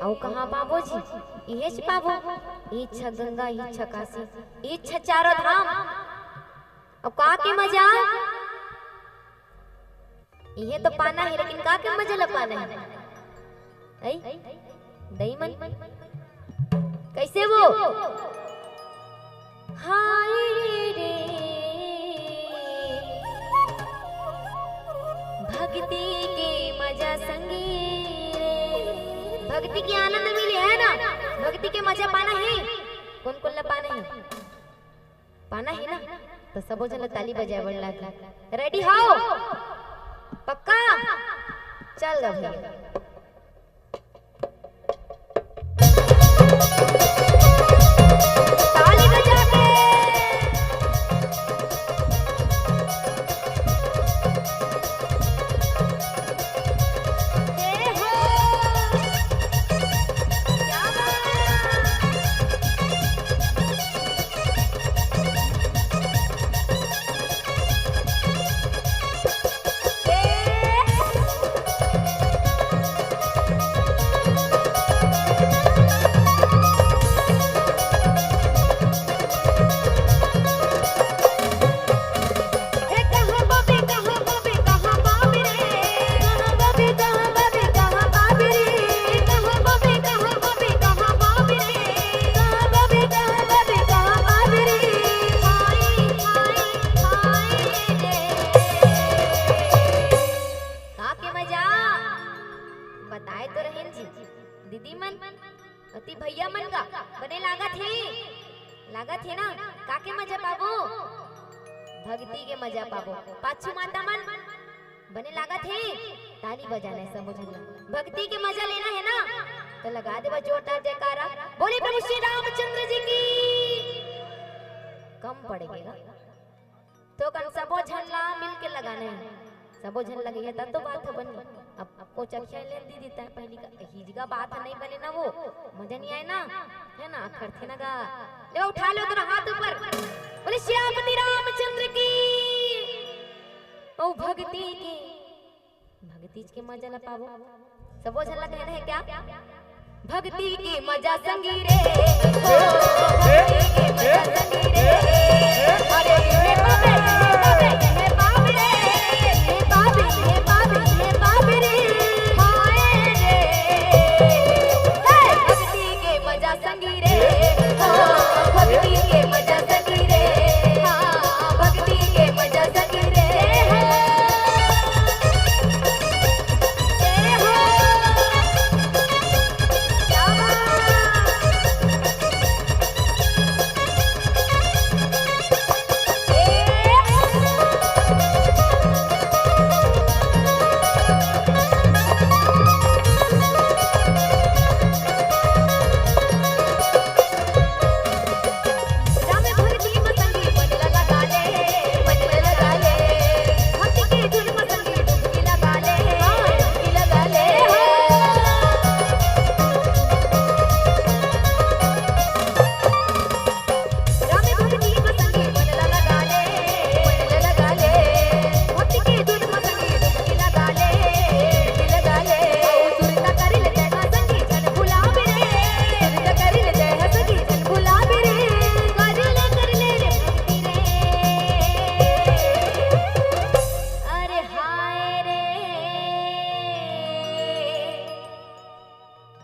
औ कहाँ पाबो जी? इहे च पाबो। इच्छा गंगा, इच्छा काशी, इच्छा चारों धाम। और का के मजा? इहे तो पाना है, लेकिन का के मजा ला पाना है? ऐ दई मन कैसे वो? हाय रे भक्ति के मजा संगी रे। भक्ति की आनंद मिली है ना? भक्ति के मजा पाना है। कौन कौन ला पाना है? पाना है ना? तो सबो जन ताली बजाए बढ़ रेडी हो? पक्का? चल गा भैया। ताली बजा के दीदी मन अति भैया मन का बने लागत है ना? काके मजा पाबो? भक्ति के मजा पाबो। पाछू माता मन बने लागत है? ताली बजाना सब मुझे भक्ति के मजा लेना है ना? तो लगा दे जोरदार जयकारा। बोले प्रभु श्री रामचंद्र जी की। कम पड़ेगा तो कन सबो झंडा मिल के लगाना है। सबो झन लगे है तब तो बात है बनी। अब आपको चर्चा ले दी देता है पहली का हिज का बात नहीं बने ना, वो मजा नहीं आए ना, है ना? अखर थे ना गा ले उठा लो तेरा हाथ ऊपर। बोले श्यामपति रामचंद्र की। ओ भक्ति के मजा ला पावो। सबो झन लगे है क्या? भक्ति के मजा संगी रे, भक्ति के मजा संगी रे। अरे हे बाबे हे बाबे रे, हे बाबे हे बाबे हे बाबे रे। हाय रे भक्ति के मजा संगी रे, भक्ति के मजा संगी रे। हां भक्ति के मजा संगी रे।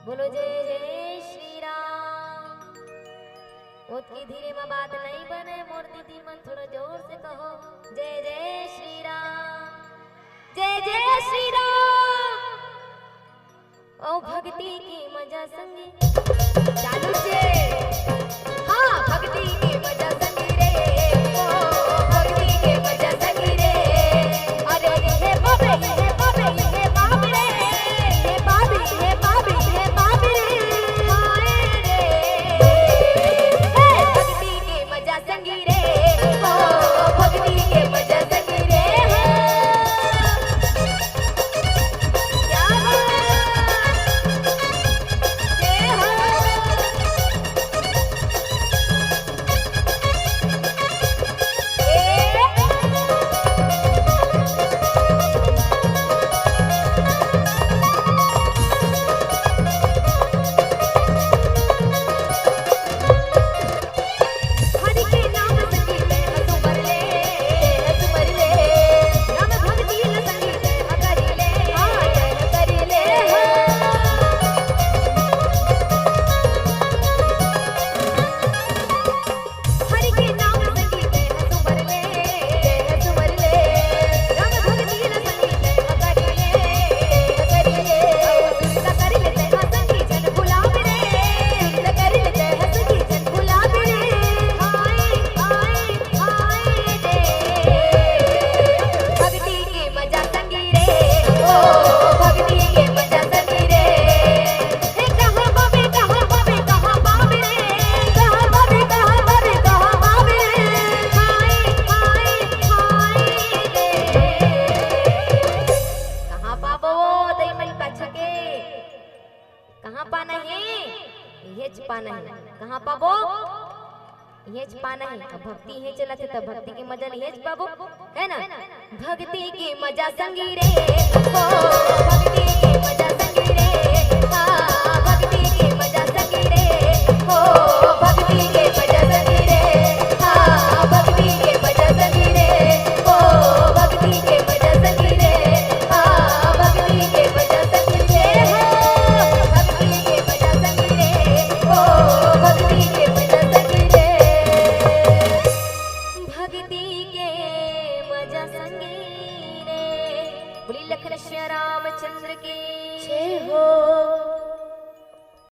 बोलो जय जय श्री राम। उतनी धीरे में बात नहीं बने मोर दीदी मन, थोड़ा जोर से कहो जय जय श्री राम, जय जय श्री राम। ओ भक्ति की मजा संगी चालू से। हाँ भक्ति की मजा संगी रे, ओ भक्ति के मजा संगी रे। अरे हे बाबे हे बाबे हे बाबे रे, हे बाबे हे बाबे हे बाबे रे। हाय रे भक्ति के मजा संगी रे, ओ भक्ति के मजा संगी रे। क्या जय हो कहाँ पाना है? ये पाना है। कहाँ पाबो? ये पाना है। अब भक्ति है चला थे तब भक्ति की मजा नहीं पाबो, है ना? भक्ति की मजा संगी रे, भक्ति